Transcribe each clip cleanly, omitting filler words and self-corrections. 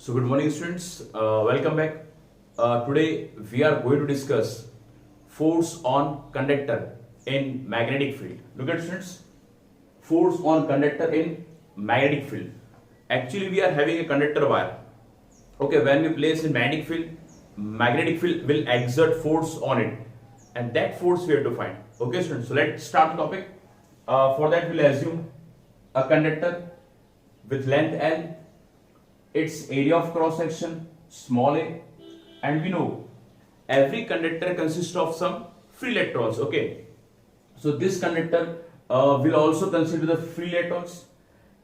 So good morning students, welcome back. Today we are going to discuss force on conductor in magnetic field. Look at students, force on conductor in magnetic field. Actually we are having a conductor wire. Okay, when we place in magnetic field will exert force on it, and that force we have to find. Okay students, so let's start the topic. For that we'll assume a conductor with length L, its area of cross section small a, and we know every conductor consists of some free electrons. Okay, so this conductor will also consider the free electrons,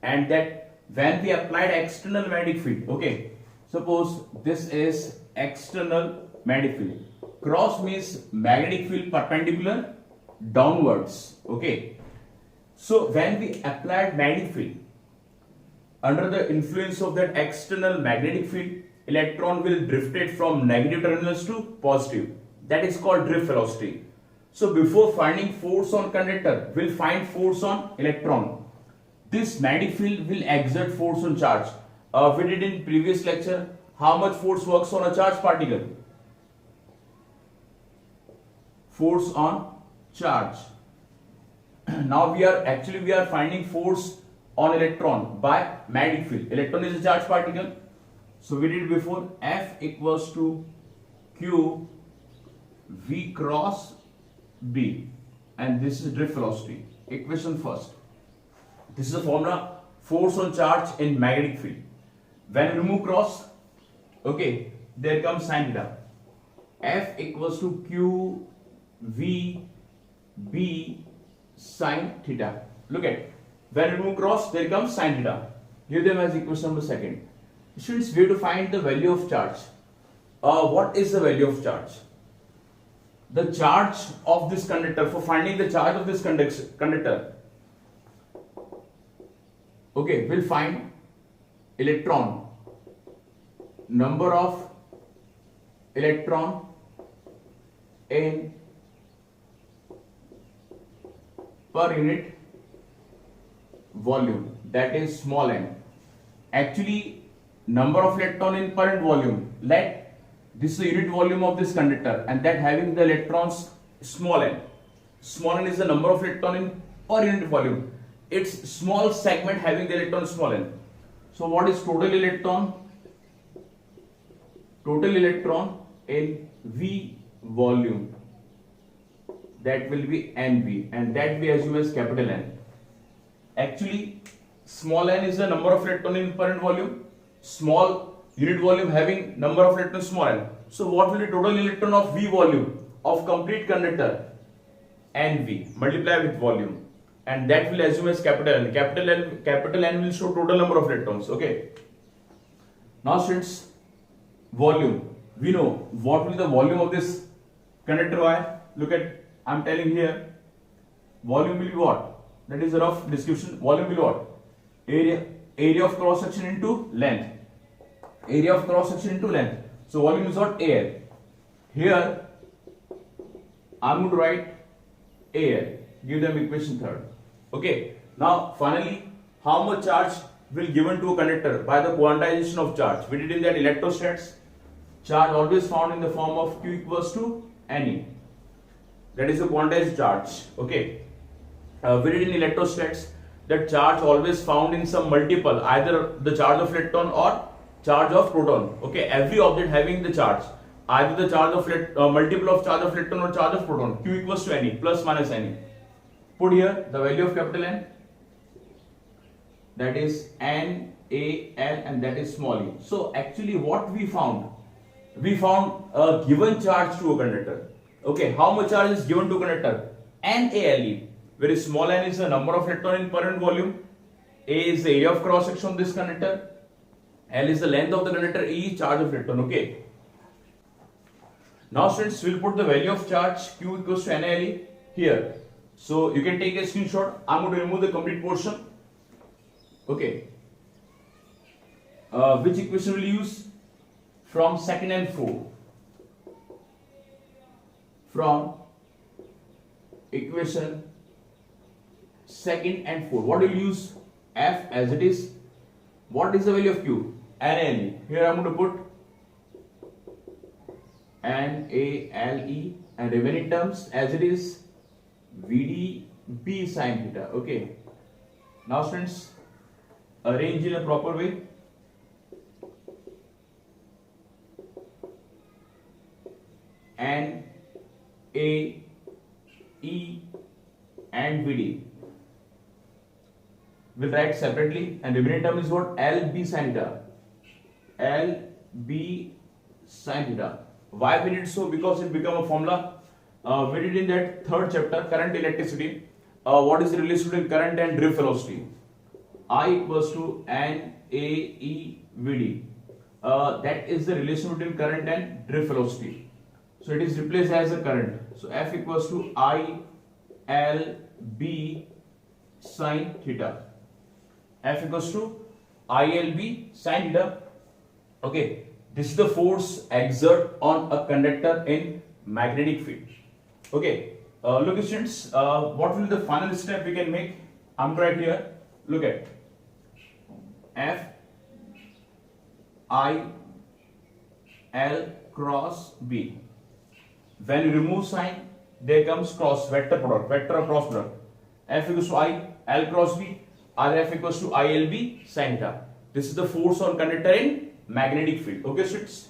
and that when we applied external magnetic field, okay, suppose this is external magnetic field, cross means magnetic field perpendicular downwards. Okay, so when we applied magnetic field, under the influence of that external magnetic field, electron will drifted from negative terminals to positive. That is called drift velocity. So before finding force on conductor, we'll find force on electron. This magnetic field will exert force on charge. We did in previous lecture how much force works on a charged particle. Force on charge. Now we are finding force on electron by magnetic field. Electron is a charged particle, so we did before F equals to Q V cross B, and this is drift velocity. Equation first. This is the formula, force on charge in magnetic field. When we remove cross, okay, there comes sin theta. F equals to Q V B sin theta. Look at, when we remove cross, there comes sin theta. Give them as equation number second. Students, we have to find the value of charge. What is the value of charge? The charge of this conductor, for finding the charge of this conductor, okay, we'll find electron, number of electron in per unit volume, that is small n. Actually, number of electron in per unit volume, let this is the unit volume of this conductor, and that having the electrons small n. Small n is the number of electron in per unit volume. It's small segment having the electron small n. So what is total electron? Total electron in V volume, that will be NV, and that we assume as capital N. Actually, small n is the number of electron in per unit volume, small unit volume having number of electrons small n. So what will be total electron of V volume of complete conductor? NV multiply with volume, and that will assume as capital N. Capital N will show total number of electrons. Okay. Now students, volume. We know what will be the volume of this conductor wire. Look at, I am telling here, volume will be what? That is a rough description. Volume will be what? Area of cross section into length. Area of cross section into length. So volume is what? AL. Here I am going to write AL. Give them equation third. Okay. Now finally, how much charge will given to a conductor by the quantization of charge? We did in that electrostats. Charge always found in the form of Q equals to Ne. That is the quantized charge. Okay. We did in electrostats that charge always found in some multiple, either the charge of electron or charge of proton. Okay, every object having the charge, either the charge of multiple of charge of electron or charge of proton. Q equals to Ne, plus minus Ne. Put here the value of capital N, that is NaL, and that is small e. So actually what we found a given charge to a conductor. Okay, how much charge is given to conductor? NaLe, where small n is the number of electron in per unit volume, A is the area of cross section of this conductor, L is the length of the conductor, E charge of electron. Okay. Now students, we'll put the value of charge Q equals to NaLe here. So you can take a screenshot. I'm going to remove the complete portion. Okay. Which equation will you use? From second and fourth. From equation second and fourth. What will you use? F as it is. What is the value of Q? NALE. Here I'm going to put NALE, and remaining terms as it is VDB sin theta. Okay. Now students, arrange in a proper way. N, A, E and VD will write separately, and remaining term is what? LB sin theta. LB sin theta. Why we need so? Because it become a formula. We did in that third chapter, current electricity. What is the relation between current and drift velocity? I equals to N A E V D. That is the relation between current and drift velocity. So it is replaced as a current. So F equals to I L B sin theta. F equals to ILB sin theta. Okay, this is the force exert on a conductor in magnetic field. Okay, look students, what will be the final step we can make? I'm right here. Look at F I L cross B. When you remove sign, there comes cross vector product, vector of cross product. F equals to I L cross B, or F equals to ILB sin theta. This is the force on conductor in magnetic field. Okay students.